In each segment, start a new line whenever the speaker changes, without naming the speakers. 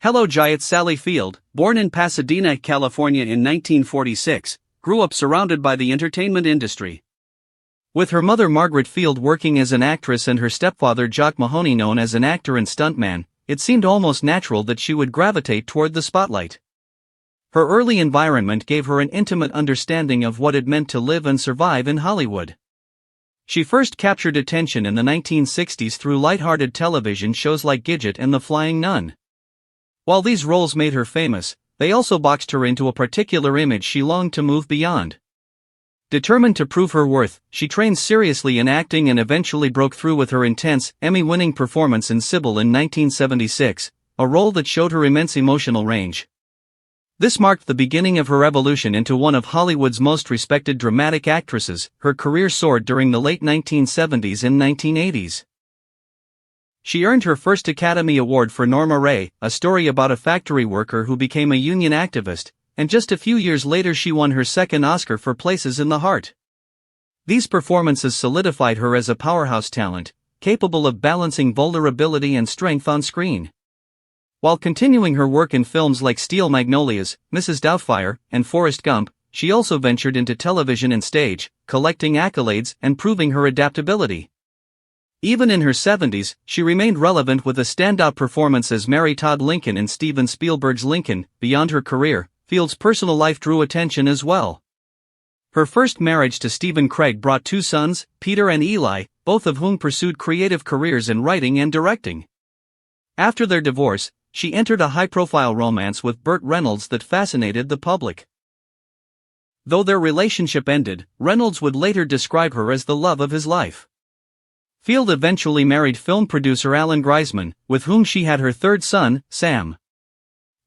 Hello Giant Sally Field, born in Pasadena, California in 1946, grew up surrounded by the entertainment industry. With her mother Margaret Field working as an actress and her stepfather Jock Mahoney known as an actor and stuntman, it seemed almost natural that she would gravitate toward the spotlight. Her early environment gave her an intimate understanding of what it meant to live and survive in Hollywood. She first captured attention in the 1960s through lighthearted television shows like Gidget and The Flying Nun. While these roles made her famous, they also boxed her into a particular image she longed to move beyond. Determined to prove her worth, she trained seriously in acting and eventually broke through with her intense, Emmy-winning performance in Sybil in 1976, a role that showed her immense emotional range. This marked the beginning of her evolution into one of Hollywood's most respected dramatic actresses. Her career soared during the late 1970s and 1980s. She earned her first Academy Award for Norma Ray, a story about a factory worker who became a union activist, and just a few years later she won her second Oscar for Places in the Heart. These performances solidified her as a powerhouse talent, capable of balancing vulnerability and strength on screen. While continuing her work in films like Steel Magnolias, Mrs. Doubtfire, and Forrest Gump, she also ventured into television and stage, collecting accolades and proving her adaptability. Even in her 70s, she remained relevant with a standout performance as Mary Todd Lincoln in Steven Spielberg's Lincoln. Beyond her career, Field's personal life drew attention as well. Her first marriage to Stephen Craig brought two sons, Peter and Eli, both of whom pursued creative careers in writing and directing. After their divorce, she entered a high-profile romance with Burt Reynolds that fascinated the public. Though their relationship ended, Reynolds would later describe her as the love of his life. Field eventually married film producer Alan Greisman, with whom she had her third son, Sam.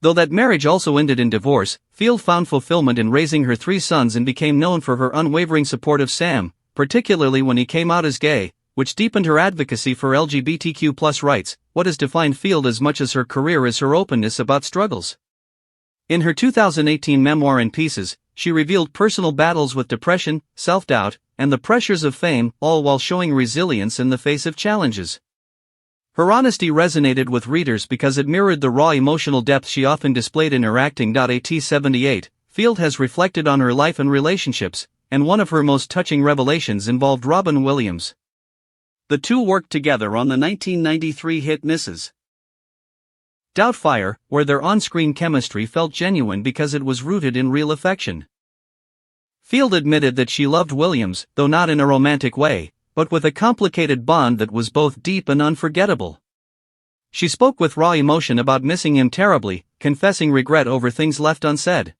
Though that marriage also ended in divorce, Field found fulfillment in raising her three sons and became known for her unwavering support of Sam, particularly when he came out as gay, which deepened her advocacy for LGBTQ+ rights. What has defined Field as much as her career is her openness about struggles. In her 2018 memoir In Pieces, she revealed personal battles with depression, self-doubt, and the pressures of fame, all while showing resilience in the face of challenges. Her honesty resonated with readers because it mirrored the raw emotional depth she often displayed in her acting. At 78, Field has reflected on her life and relationships, and one of her most touching revelations involved Robin Williams. The two worked together on the 1993 hit Mrs. Doubtfire, where their on-screen chemistry felt genuine because it was rooted in real affection. Field admitted that she loved Williams, though not in a romantic way, but with a complicated bond that was both deep and unforgettable. She spoke with raw emotion about missing him terribly, confessing regret over things left unsaid.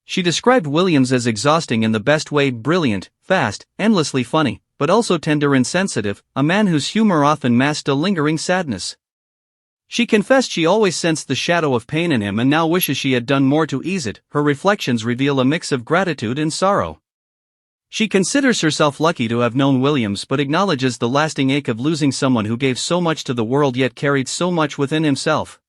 She described Williams as exhausting in the best way: brilliant, fast, endlessly funny, but also tender and sensitive, a man whose humor often masked a lingering sadness. She confessed she always sensed the shadow of pain in him and now wishes she had done more to ease it. Her reflections reveal a mix of gratitude and sorrow. She considers herself lucky to have known Williams but acknowledges the lasting ache of losing someone who gave so much to the world yet carried so much within himself.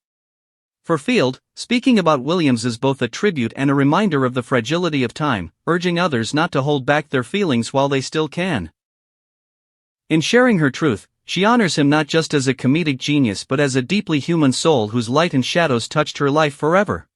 For Field, speaking about Williams is both a tribute and a reminder of the fragility of time, urging others not to hold back their feelings while they still can. In sharing her truth, she honors him not just as a comedic genius but as a deeply human soul whose light and shadows touched her life forever.